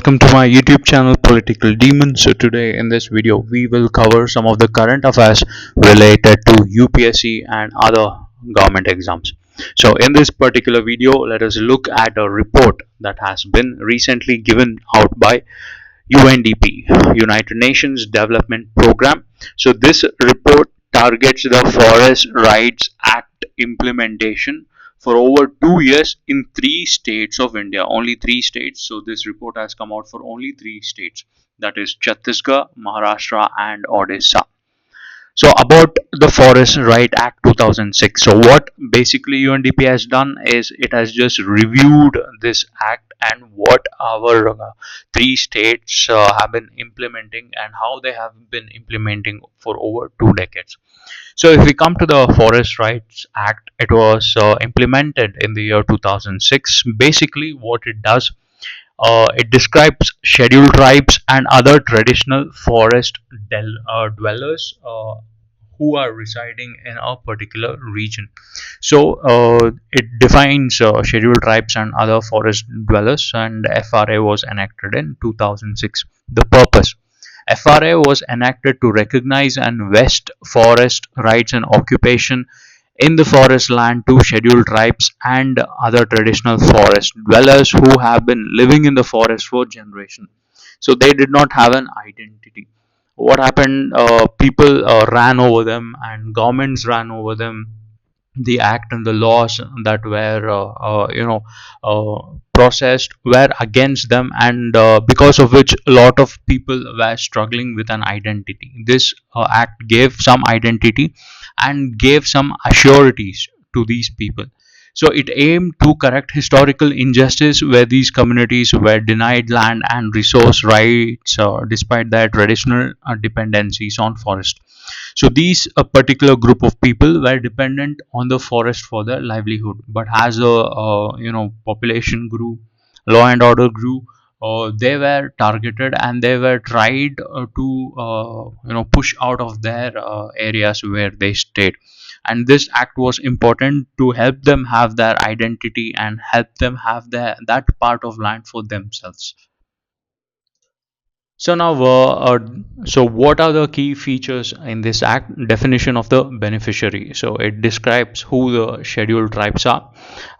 welcome to my YouTube channel Political Demons. So today in this video we will cover some of the current affairs related to UPSC and other government exams. So in this particular video, let us look at a report that has been recently given out by UNDP, United Nations Development Program. So this report targets the Forest Rights Act implementation for over 2 years in three states of India. Only three states. So this report has come out for only three states. That is Chhattisgarh, Maharashtra, and Odisha. So about the Forest Right Act 2006. So what basically UNDP has done is it has just reviewed this act and what our three states have been implementing and how they have been implementing for over 2 decades. So if we come to the Forest Rights Act, it was implemented in the year 2006. Basically what it does, it describes scheduled tribes and other traditional forest dwellers who are residing in a particular region. So it defines scheduled tribes and other forest dwellers, and FRA was enacted in 2006. The purpose: FRA was enacted to recognize and vest forest rights and occupation in the forest land to scheduled tribes and other traditional forest dwellers who have been living in the forest for generations. So they did not have an identity. What happened? People ran over them, and governments ran over them. The act and the laws that were processed were against them, and because of which a lot of people were struggling with an identity. This act gave some identity and gave some assurities to these people. So it aimed to correct historical injustice where these communities were denied land and resource rights despite their traditional dependencies on forest. So these a particular group of people were dependent on the forest for their livelihood. But as the population grew, law and order grew, they were targeted and they were tried to push out of their areas where they stayed. And this act was important to help them have their identity and help them have that part of land for themselves. So now, so what are the key features in this act? Definition of the beneficiary. So it describes who the scheduled tribes are,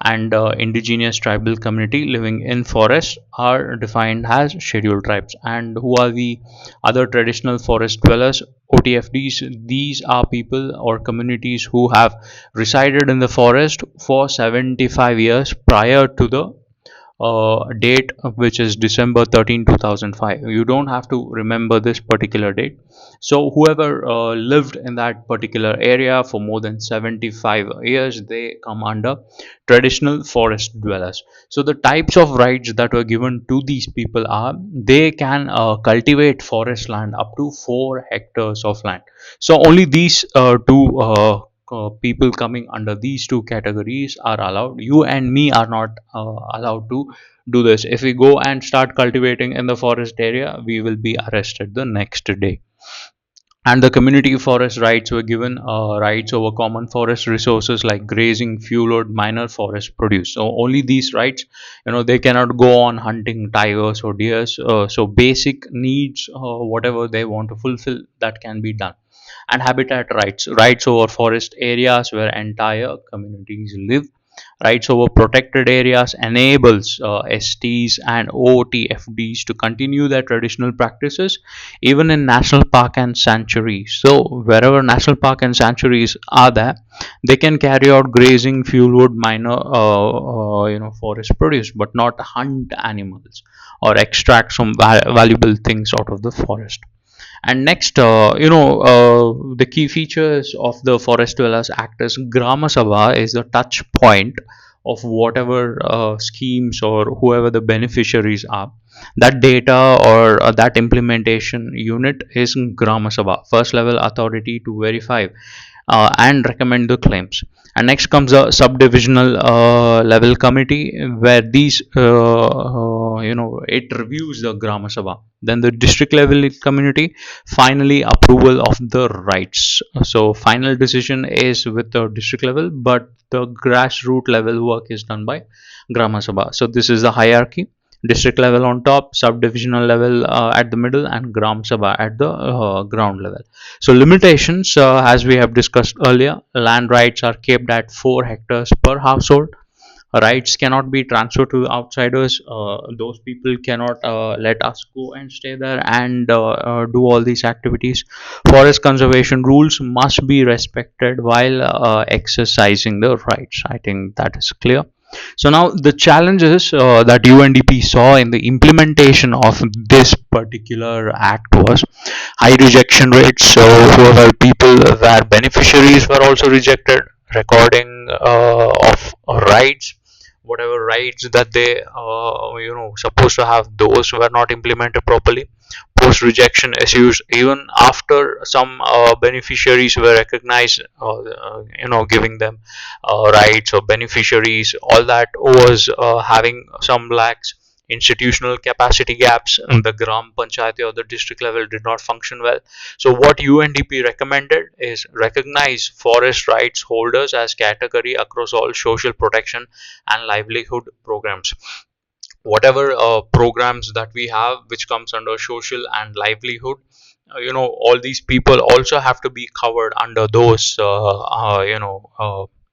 and indigenous tribal community living in forests are defined as scheduled tribes. And who are the other traditional forest dwellers? OTFDs. These are people or communities who have resided in the forest for 75 years prior to the date, which is December 13, 2005. You don't have to remember this particular date. So whoever lived in that particular area for more than 75 years, they come under traditional forest dwellers. So the types of rights that were given to these people are they can cultivate forest land up to 4 hectares of land. So only these two people coming under these two categories are allowed. You and me are not allowed to do this. If we go and start cultivating in the forest area, we will be arrested the next day. And the community forest rights were given rights over common forest resources like grazing, fuel wood, minor forest produce. So only these rights, they cannot go on hunting tigers or deers. So basic needs, whatever they want to fulfill, that can be done. And habitat rights over forest areas where entire communities live. Rights over protected areas enables STs and OTFDs to continue their traditional practices even in national park and sanctuaries. So wherever national park and sanctuaries are there, they can carry out grazing, fuel wood, minor forest produce, but not hunt animals or extract some valuable things out of the forest. And next, the key features of the Forest Dwellers Act is Grama Sabha is the touch point of whatever schemes or whoever the beneficiaries are. That data or that implementation unit is Grama Sabha, first level authority to verify and recommend the claims. And next comes a subdivisional level committee where these it reviews the Grama Sabha. Then the district level community, finally approval of the rights. So final decision is with the district level, but the grassroots level work is done by Grama Sabha. So this is the hierarchy. district level on top, subdivisional level at the middle, and gram sabha at the ground level. So limitations, as we have discussed earlier, land rights are kept at 4 hectares per household. Rights cannot be transferred to outsiders. Those people cannot let us go and stay there and do all these activities. Forest conservation rules must be respected while exercising the rights. I think that is clear. So now the challenges that UNDP saw in the implementation of this particular act was high rejection rates. So whoever people were beneficiaries were also rejected. Recording of rights, whatever rights that they supposed to have, those were not implemented properly. Post rejection issues, even after some beneficiaries were recognized, giving them rights or beneficiaries, all that was having some lacks. Institutional capacity gaps in the gram panchayat or the district level did not function well. So what UNDP recommended is recognize forest rights holders as category across all social protection and livelihood programs. Whatever programs that we have which comes under social and livelihood, all these people also have to be covered under those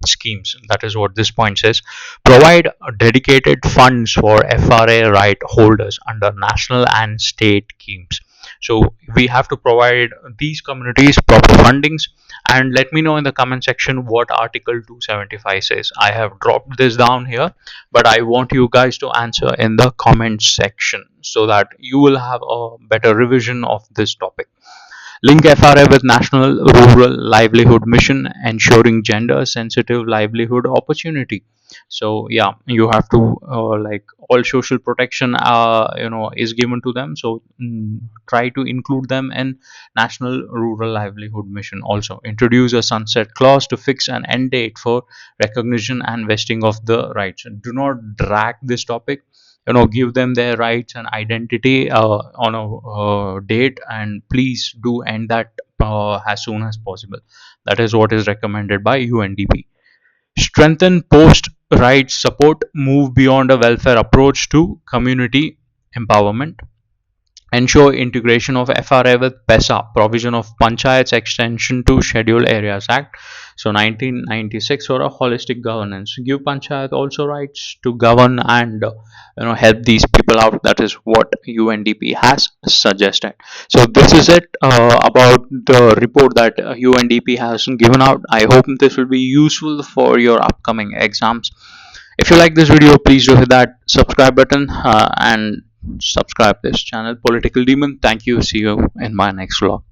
schemes. That is what this point says. Provide dedicated funds for FRA right holders under national and state schemes. So we have to provide these communities proper fundings. And let me know in the comment section what article 275 says. I have dropped this down here, but I want you guys to answer in the comment section so that you will have a better revision of this topic. Link FRA with National Rural Livelihood Mission, ensuring gender sensitive livelihood opportunity. So yeah, you have to like all social protection is given to them. So try to include them in National Rural Livelihood Mission. Also introduce a sunset clause to fix an end date for recognition and vesting of the rights. Do not drag this topic. Give them their rights and identity on a date, and please do end that as soon as possible. That is what is recommended by UNDP. Strengthen post rights support, move beyond a welfare approach to community empowerment. Ensure integration of FRA with PESA, provision of Panchayats extension to Scheduled Areas Act. So 1996 for a holistic governance. Give Panchayat also rights to govern and help these people out. That is what UNDP has suggested. So this is it about the report that UNDP has given out. I hope this will be useful for your upcoming exams. If you like this video, please do hit that subscribe button and subscribe this channel Political Demon. Thank you. See you in my next vlog.